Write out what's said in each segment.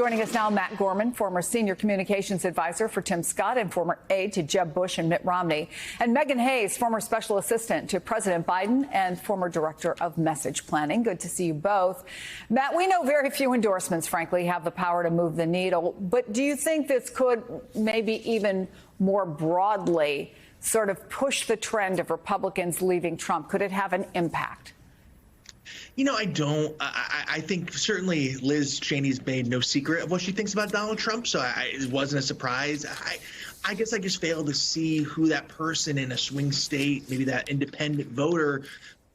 Joining us now, Matt Gorman, former senior communications advisor for Tim Scott and former aide to Jeb Bush and Mitt Romney, and Megan Hayes, former special assistant to President Biden and former director of message planning. Good to see you both. Matt, we know very few endorsements, frankly, have the power to move the needle. But do you think this could maybe even more broadly sort of push the trend of Republicans leaving Trump? Could it have an impact? You know, I don't. I think certainly Liz Cheney's made no secret of what she thinks about Donald Trump, so it wasn't a surprise. I guess I just failed to see who that person in a swing state, maybe that independent voter,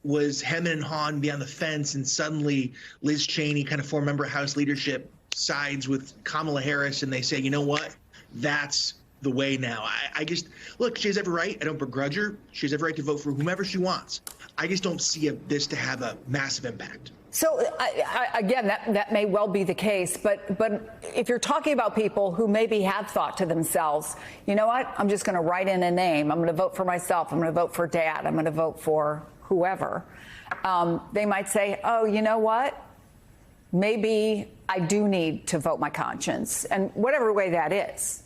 was hemming and hawing beyond the fence, and suddenly Liz Cheney, kind of former member of House leadership, sides with Kamala Harris, and they say, you know what, that's the way now. I just, look, she has every right. I don't begrudge her. She has every right to vote for whomever she wants. I just don't see this to have a massive impact. So, again, that may well be the case. But if you're talking about people who maybe have thought to themselves, you know what, I'm just going to write in a name. I'm going to vote for myself. I'm going to vote for Dad. I'm going to vote for whoever. They might say, oh, you know what? Maybe I do need to vote my conscience, and whatever way that is.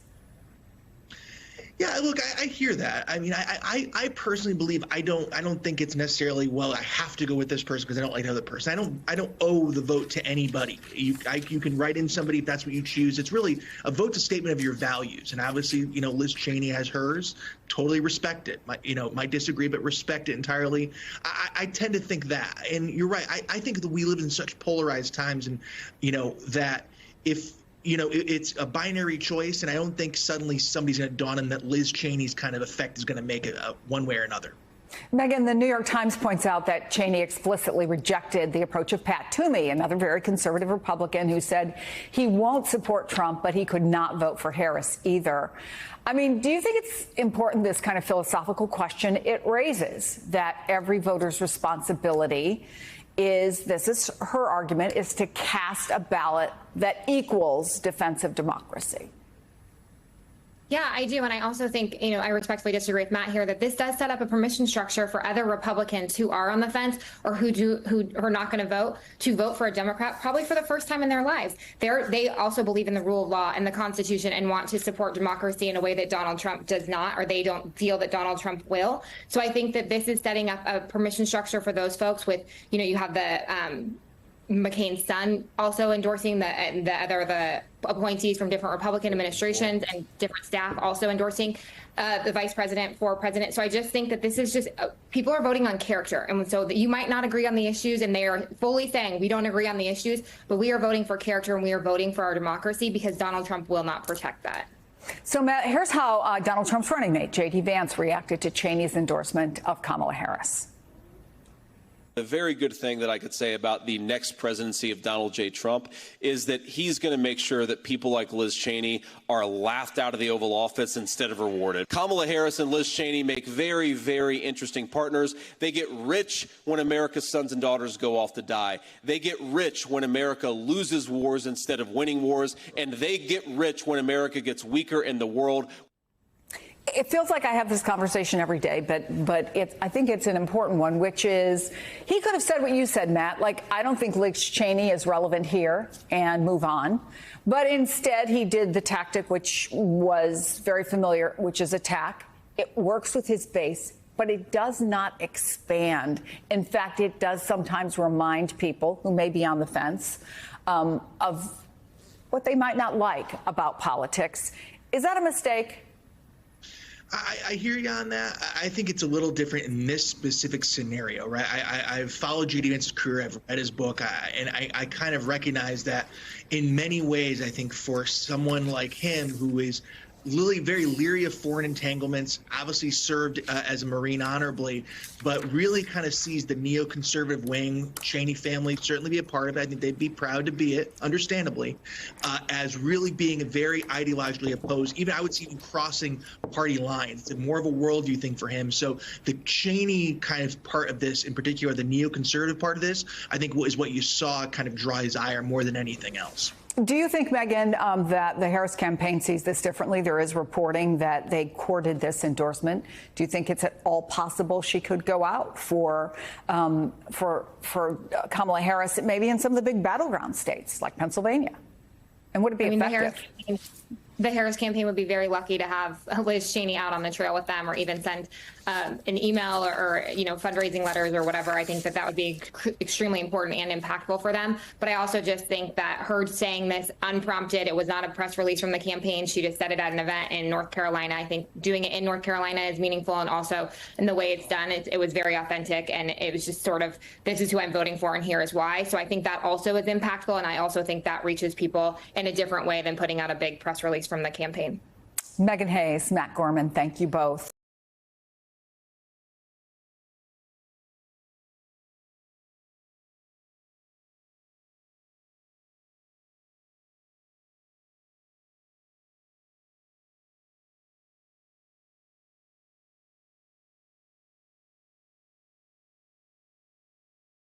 Yeah, look, I hear that. I mean, I personally believe I don't think it's necessarily, well, I have to go with this person because I don't like the other person. I don't owe the vote to anybody. You can write in somebody if that's what you choose. It's really a vote's a statement of your values, and obviously, you know, Liz Cheney has hers. Totally respect it. Might disagree, but respect it entirely. I tend to think that, and you're right. I think that we live in such polarized times, and that if it's a binary choice, and I don't think suddenly somebody's going to dawn on that Liz Cheney's kind of effect is going to make it one way or another. Megan, the New York Times points out that Cheney explicitly rejected the approach of Pat Toomey, another very conservative Republican who said he won't support Trump, but he could not vote for Harris either. I mean, do you think it's important, this kind of philosophical question it raises, that every voter's responsibility is, this is her argument, is to cast a ballot that equals defensive democracy? Yeah, I do. And I also think, I respectfully disagree with Matt here that this does set up a permission structure for other Republicans who are on the fence or who are not going to vote for a Democrat, probably for the first time in their lives. They also believe in the rule of law and the Constitution and want to support democracy in a way that Donald Trump does not, or they don't feel that Donald Trump will. So I think that this is setting up a permission structure for those folks with, you have the McCain's son also endorsing the appointees from different Republican administrations and different staff also endorsing the vice president for president. So I just think that this is just people are voting on character. And so that you might not agree on the issues, and they are fully saying we don't agree on the issues, but we are voting for character and we are voting for our democracy because Donald Trump will not protect that. So, Matt, here's how Donald Trump's running mate, J.D. Vance, reacted to Cheney's endorsement of Kamala Harris. A very good thing that I could say about the next presidency of Donald J. Trump is that he's going to make sure that people like Liz Cheney are laughed out of the Oval Office instead of rewarded. Kamala Harris and Liz Cheney make very, very interesting partners. They get rich when America's sons and daughters go off to die. They get rich when America loses wars instead of winning wars. And they get rich when America gets weaker in the world. It feels like I have this conversation every day, but I think it's an important one, which is he could have said what you said, Matt. Like, I don't think Liz Cheney is relevant here and move on. But instead, he did the tactic, which was very familiar, which is attack. It works with his base, but it does not expand. In fact, it does sometimes remind people who may be on the fence of what they might not like about politics. Is that a mistake? I hear you on that. I think it's a little different in this specific scenario, right? I've followed J.D. Vance's career. I've read his book, and I kind of recognize that in many ways, I think for someone like him who is really very leery of foreign entanglements, obviously served as a Marine honorably, but really kind of sees the neoconservative wing, Cheney family certainly be a part of it. I think they'd be proud to be it, understandably, as really being very ideologically opposed. Even I would see even crossing party lines. It's more of a worldview thing for him. So the Cheney kind of part of this, in particular, the neoconservative part of this, I think is what you saw kind of draw his ire more than anything else. Do you think, Megan, that the Harris campaign sees this differently? There is reporting that they courted this endorsement. Do you think it's at all possible she could go out for Kamala Harris, maybe in some of the big battleground states like Pennsylvania? And would it be effective? The Harris campaign would be very lucky to have Liz Cheney out on the trail with them, or even send an email or fundraising letters or whatever. I think that would be extremely important and impactful for them. But I also just think that her saying this unprompted, it was not a press release from the campaign. She just said it at an event in North Carolina. I think doing it in North Carolina is meaningful, and also in the way it's done, it was very authentic, and it was just sort of, this is who I'm voting for and here is why. So I think that also is impactful, and I also think that reaches people in a different way than putting out a big press release from the campaign. Meghan Hayes, Matt Gorman, thank you both.